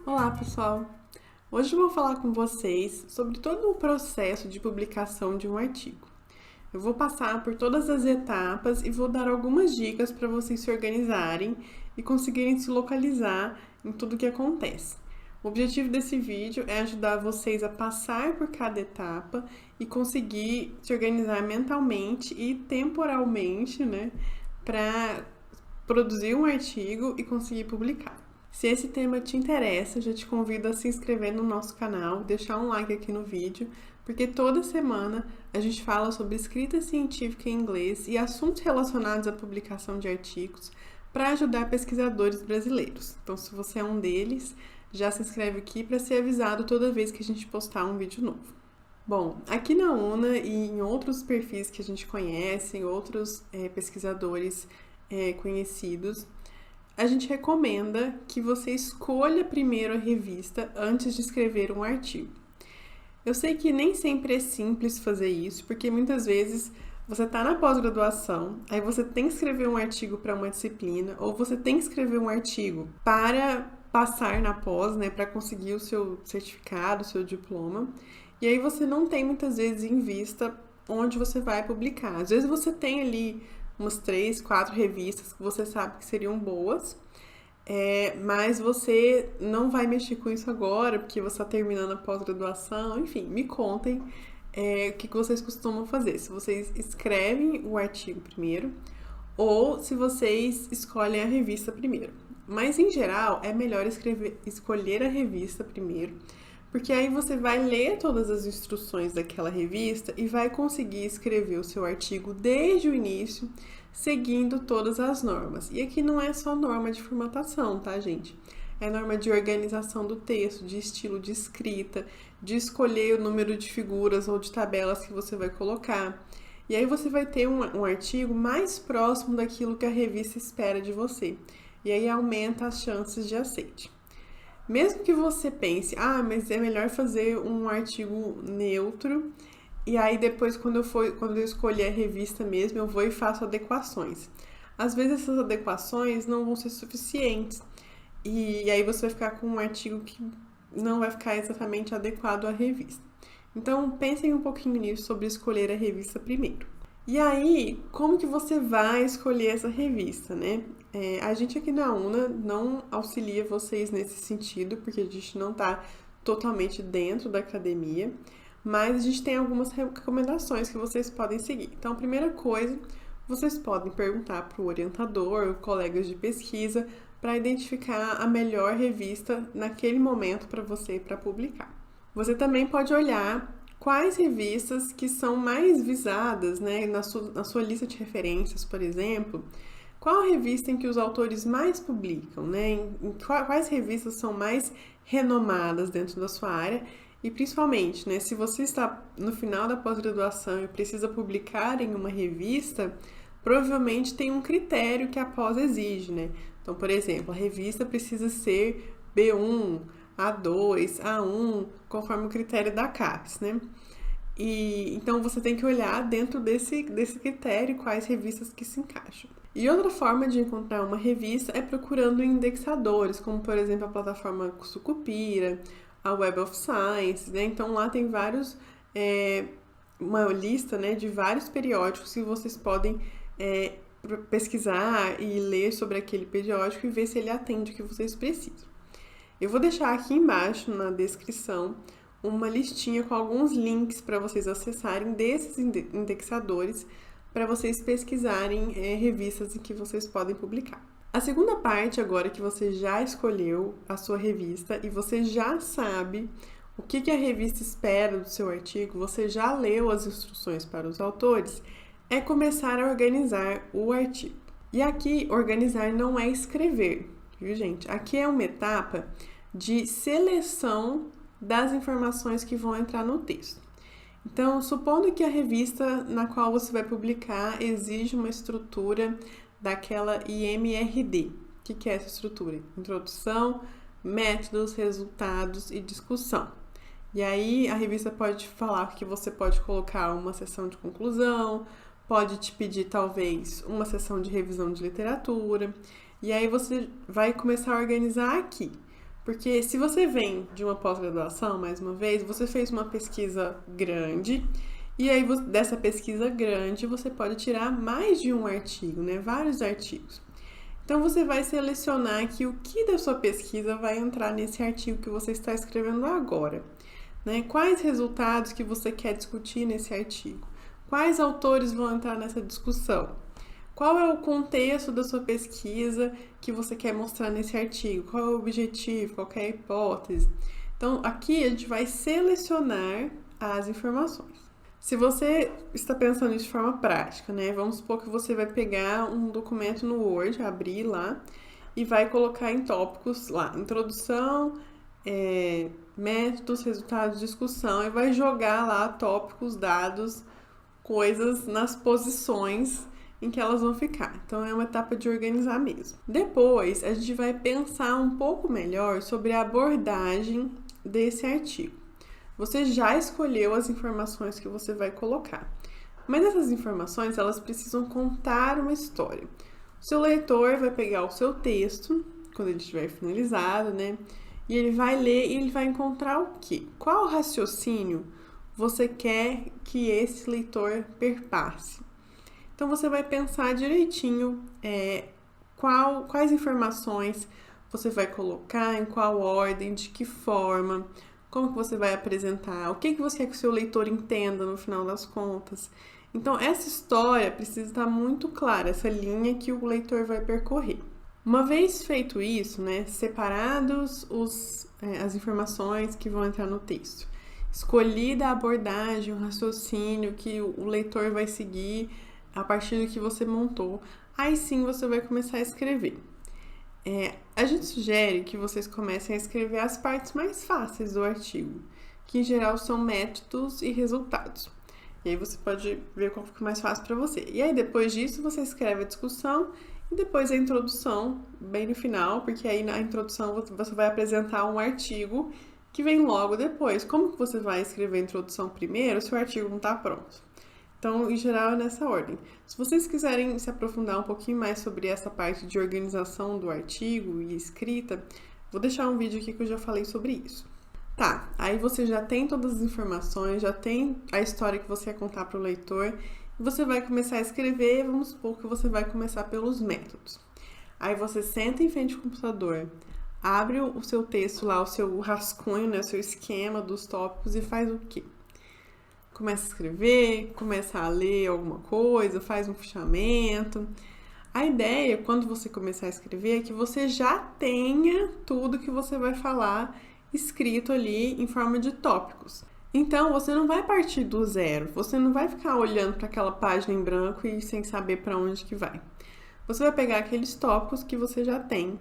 Olá, pessoal! Hoje eu vou falar com vocês sobre todo o processo de publicação de um artigo. Eu vou passar por todas as etapas e vou dar algumas dicas para vocês se organizarem e conseguirem se localizar em tudo que acontece. O objetivo desse vídeo é ajudar vocês a passar por cada etapa e conseguir se organizar mentalmente e temporalmente, para produzir um artigo e conseguir publicar. Se esse tema te interessa, já te convido a se inscrever no nosso canal, deixar um like aqui no vídeo, porque toda semana a gente fala sobre escrita científica em inglês e assuntos relacionados à publicação de artigos para ajudar pesquisadores brasileiros. Então, se você é um deles, já se inscreve aqui para ser avisado toda vez que a gente postar um vídeo novo. Bom, aqui na UNA e em outros perfis que a gente conhece, em outros pesquisadores conhecidos, a gente recomenda que você escolha primeiro a revista antes de escrever um artigo. Eu sei que nem sempre é simples fazer isso, porque muitas vezes você está na pós-graduação, aí você tem que escrever um artigo para uma disciplina, ou você tem que escrever um artigo para passar na pós, para conseguir o seu certificado, o seu diploma, e aí você não tem muitas vezes em vista onde você vai publicar. Às vezes você tem ali umas 3, 4 revistas que você sabe que seriam boas, mas você não vai mexer com isso agora, porque você está terminando a pós-graduação. Enfim, me contem o que vocês costumam fazer. Se vocês escrevem o artigo primeiro ou se vocês escolhem a revista primeiro. Mas, em geral, é melhor escolher a revista primeiro, porque aí você vai ler todas as instruções daquela revista e vai conseguir escrever o seu artigo desde o início, seguindo todas as normas. E aqui não é só norma de formatação, tá, gente? É norma de organização do texto, de estilo de escrita, de escolher o número de figuras ou de tabelas que você vai colocar. E aí você vai ter um artigo mais próximo daquilo que a revista espera de você. E aí aumenta as chances de aceite. Mesmo que você pense, mas é melhor fazer um artigo neutro, e aí depois quando eu escolher a revista mesmo, eu vou e faço adequações. Às vezes essas adequações não vão ser suficientes, e aí você vai ficar com um artigo que não vai ficar exatamente adequado à revista. Então pensem um pouquinho nisso sobre escolher a revista primeiro. E aí, como que você vai escolher essa revista, a gente aqui na UNA não auxilia vocês nesse sentido, porque a gente não está totalmente dentro da academia, mas a gente tem algumas recomendações que vocês podem seguir. Então, a primeira coisa, vocês podem perguntar para o orientador, colegas de pesquisa, para identificar a melhor revista naquele momento para você para publicar. Você também pode olhar quais revistas que são mais visadas, na sua lista de referências, por exemplo. Qual revista em que os autores mais publicam, quais revistas são mais renomadas dentro da sua área e principalmente, se você está no final da pós-graduação e precisa publicar em uma revista, provavelmente tem um critério que a pós exige, Então, por exemplo, a revista precisa ser B1, A2, A1, conforme o critério da CAPES, E então você tem que olhar dentro desse critério quais revistas que se encaixam. E outra forma de encontrar uma revista é procurando em indexadores, como por exemplo a plataforma Sucupira, a Web of Science, Então lá tem uma lista, de vários periódicos que vocês podem pesquisar e ler sobre aquele periódico e ver se ele atende o que vocês precisam. Eu vou deixar aqui embaixo na descrição uma listinha com alguns links para vocês acessarem desses indexadores para vocês pesquisarem revistas em que vocês podem publicar. A segunda parte, agora que você já escolheu a sua revista e você já sabe o que a revista espera do seu artigo, você já leu as instruções para os autores, é começar a organizar o artigo. E aqui, organizar não é escrever, viu, gente? Aqui é uma etapa de seleção das informações que vão entrar no texto. Então, supondo que a revista na qual você vai publicar exige uma estrutura daquela IMRD. O que é essa estrutura? Introdução, métodos, resultados e discussão. E aí a revista pode falar que você pode colocar uma seção de conclusão, pode te pedir talvez uma seção de revisão de literatura, e aí você vai começar a organizar aqui. Porque se você vem de uma pós-graduação, mais uma vez, você fez uma pesquisa grande, e aí dessa pesquisa grande você pode tirar mais de um artigo, né? Vários artigos. Então você vai selecionar aqui o que da sua pesquisa vai entrar nesse artigo que você está escrevendo agora, né? Quais resultados que você quer discutir nesse artigo? Quais autores vão entrar nessa discussão? Qual é o contexto da sua pesquisa que você quer mostrar nesse artigo? Qual é o objetivo? Qual é a hipótese? Então, aqui a gente vai selecionar as informações. Se você está pensando isso de forma prática, né? Vamos supor que você vai pegar um documento no Word, abrir lá e vai colocar em tópicos lá, introdução, métodos, resultados, discussão, e vai jogar lá tópicos, dados, coisas nas posições em que elas vão ficar. Então é uma etapa de organizar mesmo. Depois a gente vai pensar um pouco melhor sobre a abordagem desse artigo. Você já escolheu as informações que você vai colocar, mas essas informações elas precisam contar uma história. O seu leitor vai pegar o seu texto quando ele estiver finalizado, né? E ele vai ler e ele vai encontrar o quê? Qual raciocínio você quer que esse leitor perpasse? Então você vai pensar direitinho quais informações você vai colocar, em qual ordem, de que forma, como que você vai apresentar, o que você quer que o seu leitor entenda no final das contas. Então essa história precisa estar muito clara, essa linha que o leitor vai percorrer. Uma vez feito isso, né, separados as informações que vão entrar no texto, escolhida a abordagem, o raciocínio que o leitor vai seguir a partir do que você montou, aí sim você vai começar a escrever. A gente sugere que vocês comecem a escrever as partes mais fáceis do artigo, que em geral são métodos e resultados. E aí você pode ver qual fica mais fácil para você. E aí depois disso você escreve a discussão e depois a introdução, bem no final, porque aí na introdução você vai apresentar um artigo que vem logo depois. Como que você vai escrever a introdução primeiro se o artigo não está pronto? Então, em geral, é nessa ordem. Se vocês quiserem se aprofundar um pouquinho mais sobre essa parte de organização do artigo e escrita, vou deixar um vídeo aqui que eu já falei sobre isso. Tá, aí você já tem todas as informações, já tem a história que você quer contar para o leitor, e você vai começar a escrever, vamos supor que você vai começar pelos métodos. Aí você senta em frente ao computador, abre o seu texto lá, o seu rascunho, né, o seu esquema dos tópicos e faz o quê? Começa a escrever, começa a ler alguma coisa, faz um fichamento. A ideia, quando você começar a escrever, é que você já tenha tudo que você vai falar escrito ali em forma de tópicos. Então, você não vai partir do zero, você não vai ficar olhando para aquela página em branco e sem saber para onde que vai. Você vai pegar aqueles tópicos que você já tem,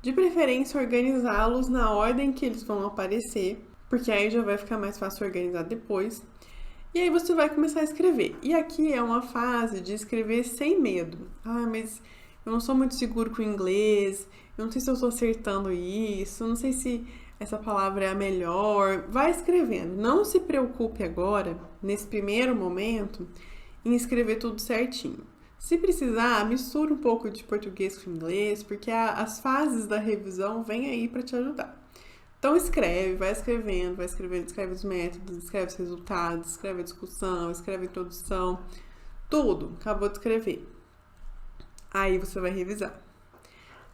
de preferência organizá-los na ordem que eles vão aparecer, porque aí já vai ficar mais fácil organizar depois. E aí você vai começar a escrever. E aqui é uma fase de escrever sem medo. Ah, mas eu não sou muito seguro com o inglês, eu não sei se eu estou acertando isso, não sei se essa palavra é a melhor. Vai escrevendo. Não se preocupe agora, nesse primeiro momento, em escrever tudo certinho. Se precisar, mistura um pouco de português com inglês, porque as fases da revisão vêm aí para te ajudar. Então vai escrevendo, escreve os métodos, escreve os resultados, escreve a discussão, escreve a introdução, tudo, acabou de escrever. Aí você vai revisar.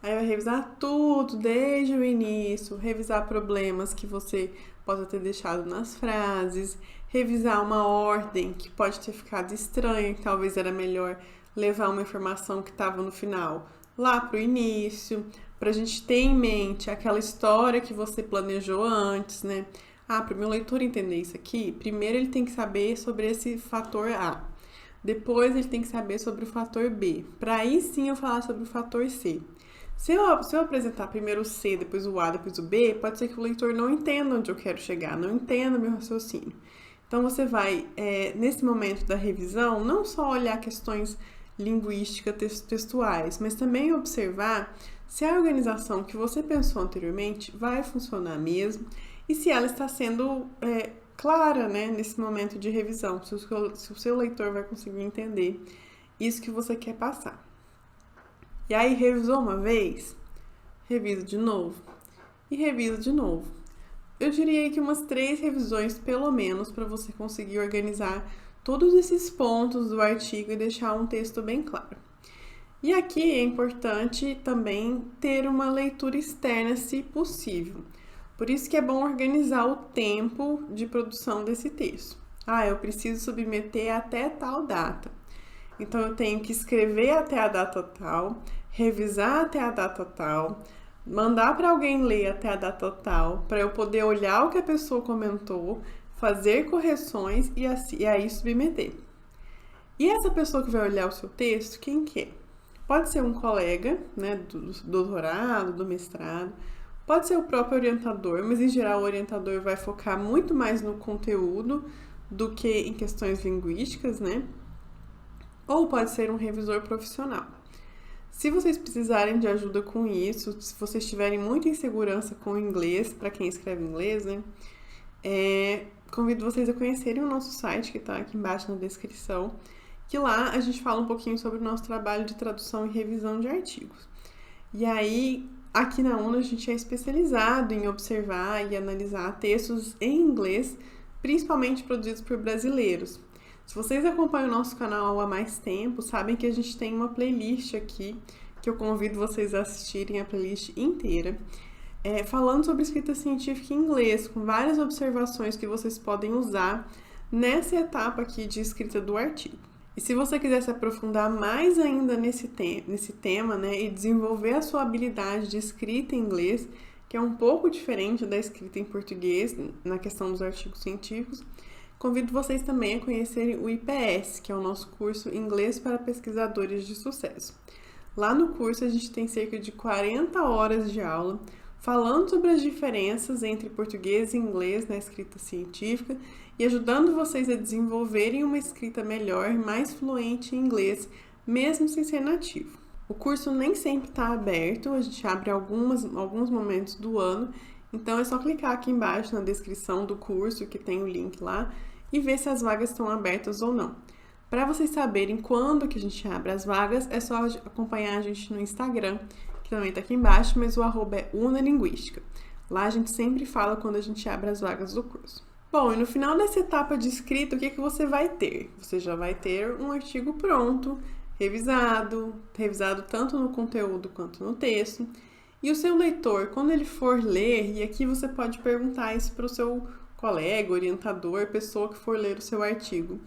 Aí vai revisar tudo desde o início, revisar problemas que você possa ter deixado nas frases, revisar uma ordem que pode ter ficado estranha, que talvez era melhor levar uma informação que estava no final lá para o início, para a gente ter em mente aquela história que você planejou antes, né? Para o meu leitor entender isso aqui, primeiro ele tem que saber sobre esse fator A, depois ele tem que saber sobre o fator B, para aí sim eu falar sobre o fator C. Se eu apresentar primeiro o C, depois o A, depois o B, pode ser que o leitor não entenda onde eu quero chegar, não entenda meu raciocínio. Então você vai, nesse momento da revisão, não só olhar questões linguísticas textuais, mas também observar se a organização que você pensou anteriormente vai funcionar mesmo e se ela está sendo clara, né, nesse momento de revisão, se o seu leitor vai conseguir entender isso que você quer passar. E aí, revisou uma vez, revisa de novo e revisa de novo. Eu diria que umas 3 revisões pelo menos para você conseguir organizar todos esses pontos do artigo e deixar um texto bem claro. E aqui é importante também ter uma leitura externa, se possível. Por isso que é bom organizar o tempo de produção desse texto. Eu preciso submeter até tal data. Então, eu tenho que escrever até a data tal, revisar até a data tal, mandar para alguém ler até a data tal, para eu poder olhar o que a pessoa comentou, fazer correções e aí submeter. E essa pessoa que vai olhar o seu texto, quem que é? Pode ser um colega, né, do doutorado, do mestrado, pode ser o próprio orientador, mas em geral o orientador vai focar muito mais no conteúdo do que em questões linguísticas, né? Ou pode ser um revisor profissional. Se vocês precisarem de ajuda com isso, se vocês tiverem muita insegurança com o inglês, para quem escreve inglês, né? Convido vocês a conhecerem o nosso site, que está aqui embaixo na descrição, que lá a gente fala um pouquinho sobre o nosso trabalho de tradução e revisão de artigos. E aí, aqui na UNA, a gente é especializado em observar e analisar textos em inglês, principalmente produzidos por brasileiros. Se vocês acompanham o nosso canal há mais tempo, sabem que a gente tem uma playlist aqui, que eu convido vocês a assistirem a playlist inteira, falando sobre escrita científica em inglês, com várias observações que vocês podem usar nessa etapa aqui de escrita do artigo. E se você quiser se aprofundar mais ainda nesse tema, né, e desenvolver a sua habilidade de escrita em inglês, que é um pouco diferente da escrita em português, na questão dos artigos científicos, convido vocês também a conhecerem o IPS, que é o nosso curso Inglês para Pesquisadores de Sucesso. Lá no curso a gente tem cerca de 40 horas de aula, falando sobre as diferenças entre português e inglês na escrita científica e ajudando vocês a desenvolverem uma escrita melhor, mais fluente em inglês, mesmo sem ser nativo. O curso nem sempre está aberto, a gente abre alguns momentos do ano, então é só clicar aqui embaixo na descrição do curso, que tem o link lá, e ver se as vagas estão abertas ou não. Para vocês saberem quando que a gente abre as vagas, é só acompanhar a gente no Instagram, que também está aqui embaixo, mas o @ é unalinguística. Lá a gente sempre fala quando a gente abre as vagas do curso. Bom, e no final dessa etapa de escrita, o que você vai ter? Você já vai ter um artigo pronto, revisado tanto no conteúdo quanto no texto. E o seu leitor, quando ele for ler, e aqui você pode perguntar isso para o seu colega, orientador, pessoa que for ler o seu artigo,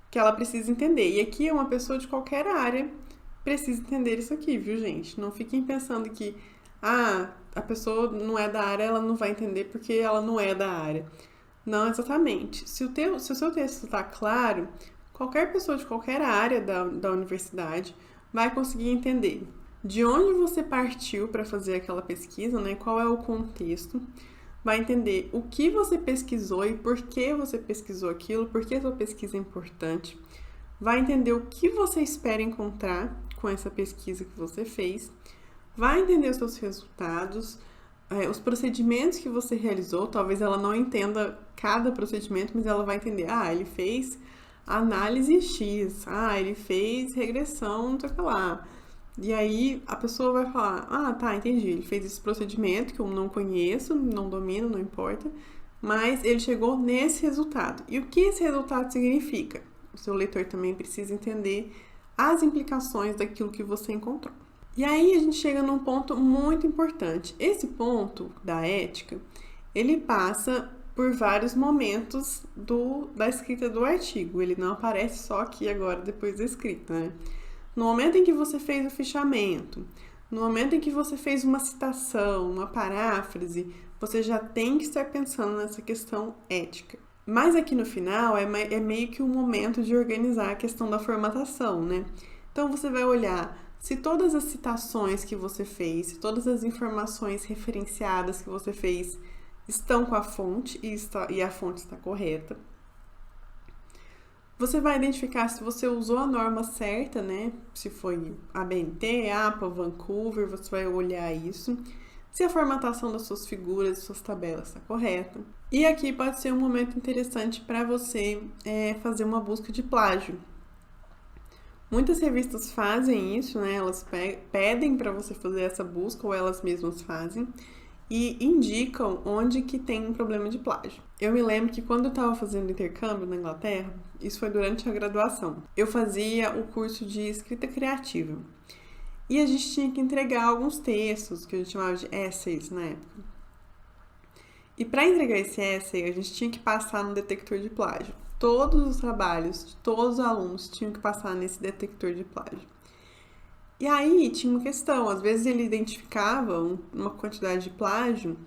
que ela precisa entender. E aqui é uma pessoa de qualquer área precisa entender isso aqui, viu, gente? Não fiquem pensando que, a pessoa não é da área, ela não vai entender porque ela não é da área. Não exatamente. Se o seu texto está claro, qualquer pessoa de qualquer área da universidade vai conseguir entender de onde você partiu para fazer aquela pesquisa, né? Qual é o contexto, vai entender o que você pesquisou e por que você pesquisou aquilo, por que a sua pesquisa é importante, vai entender o que você espera encontrar com essa pesquisa que você fez, vai entender os seus resultados, os procedimentos que você realizou. Talvez ela não entenda cada procedimento, mas ela vai entender, ele fez análise X, ele fez regressão, não sei o que lá. E aí a pessoa vai falar, tá, entendi, ele fez esse procedimento que eu não conheço, não domino, não importa, mas ele chegou nesse resultado. E o que esse resultado significa? O seu leitor também precisa entender as implicações daquilo que você encontrou. E aí a gente chega num ponto muito importante. Esse ponto da ética, ele passa por vários momentos da escrita do artigo. Ele não aparece só aqui agora, depois da escrita, né? No momento em que você fez o fichamento, no momento em que você fez uma citação, uma paráfrase, você já tem que estar pensando nessa questão ética. Mas aqui no final é meio que o momento de organizar a questão da formatação, né? Então você vai olhar se todas as citações que você fez, se todas as informações referenciadas que você fez estão com a fonte e a fonte está correta. Você vai identificar se você usou a norma certa, né? Se foi ABNT, APA, Vancouver, você vai olhar isso. Se a formatação das suas figuras, das suas tabelas está correta. E aqui pode ser um momento interessante para você fazer uma busca de plágio. Muitas revistas fazem isso, né? Elas pedem para você fazer essa busca ou elas mesmas fazem. e indicam onde que tem um problema de plágio. Eu me lembro que quando eu estava fazendo intercâmbio na Inglaterra, isso foi durante a graduação, eu fazia o curso de escrita criativa. E a gente tinha que entregar alguns textos, que a gente chamava de essays na época. E para entregar esse essay, a gente tinha que passar no detector de plágio. Todos os trabalhos de todos os alunos tinham que passar nesse detector de plágio. E aí tinha uma questão, às vezes ele identificava uma quantidade de plágio,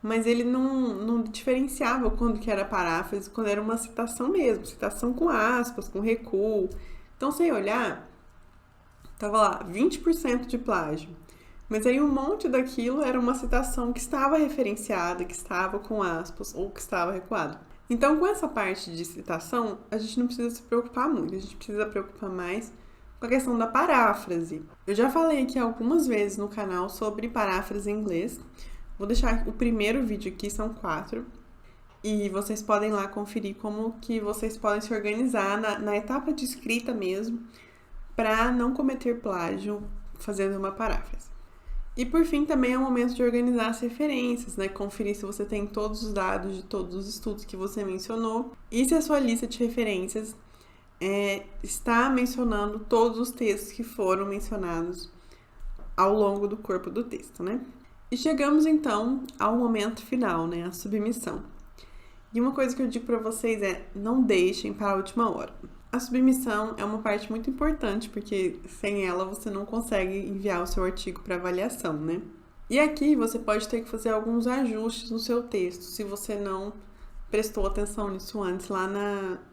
mas ele não diferenciava quando que era paráfrase, quando era uma citação mesmo, citação com aspas, com recuo. Então, sem olhar, tava lá 20% de plágio. Mas aí um monte daquilo era uma citação que estava referenciada, que estava com aspas ou que estava recuado. Então, com essa parte de citação, a gente não precisa se preocupar muito, a gente precisa preocupar mais com a questão da paráfrase. Eu já falei aqui algumas vezes no canal sobre paráfrase em inglês. Vou deixar o primeiro vídeo aqui, são 4. E vocês podem lá conferir como que vocês podem se organizar na etapa de escrita mesmo, para não cometer plágio fazendo uma paráfrase. E por fim, também é o momento de organizar as referências, né? Conferir se você tem todos os dados de todos os estudos que você mencionou e se a sua lista de referências está mencionando todos os textos que foram mencionados ao longo do corpo do texto, né? E chegamos então ao momento final, né? A submissão. E uma coisa que eu digo para vocês é: não deixem para a última hora. A submissão é uma parte muito importante, porque sem ela você não consegue enviar o seu artigo para avaliação, né? E aqui você pode ter que fazer alguns ajustes no seu texto, se você não prestou atenção nisso antes, lá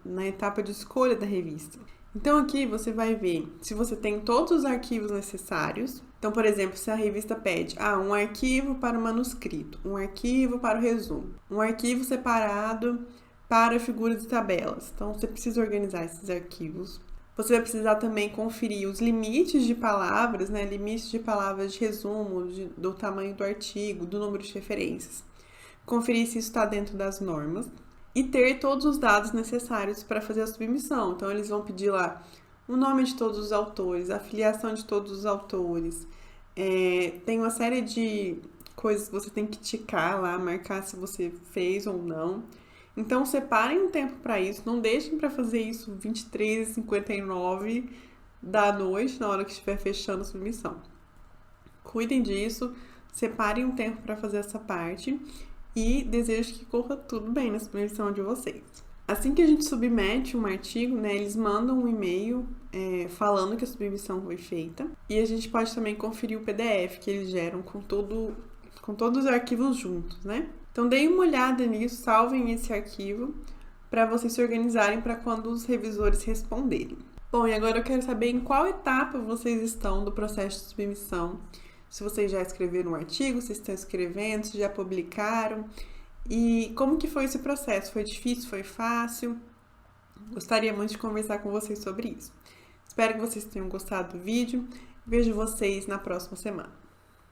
na etapa de escolha da revista. Então aqui você vai ver se você tem todos os arquivos necessários. Então, por exemplo, se a revista pede um arquivo para o manuscrito, um arquivo para o resumo, um arquivo separado para figuras e tabelas. Então, você precisa organizar esses arquivos. Você vai precisar também conferir os limites de palavras, né? Limites de palavras de resumo, do tamanho do artigo, do número de referências. Conferir se isso está dentro das normas. E ter todos os dados necessários para fazer a submissão. Então, eles vão pedir lá o nome de todos os autores, a filiação de todos os autores. Tem uma série de coisas que você tem que ticar lá, marcar se você fez ou não. Então, separem um tempo para isso, não deixem para fazer isso 23h59 da noite, na hora que estiver fechando a submissão. Cuidem disso, separem um tempo para fazer essa parte e desejo que corra tudo bem na submissão de vocês. Assim que a gente submete um artigo, né, eles mandam um e-mail falando que a submissão foi feita e a gente pode também conferir o PDF que eles geram com todos os arquivos juntos, né? Então, deem uma olhada nisso, salvem esse arquivo para vocês se organizarem para quando os revisores responderem. Bom, e agora eu quero saber em qual etapa vocês estão do processo de submissão. Se vocês já escreveram um artigo, se estão escrevendo, se já publicaram. E como que foi esse processo? Foi difícil? Foi fácil? Gostaria muito de conversar com vocês sobre isso. Espero que vocês tenham gostado do vídeo. Vejo vocês na próxima semana.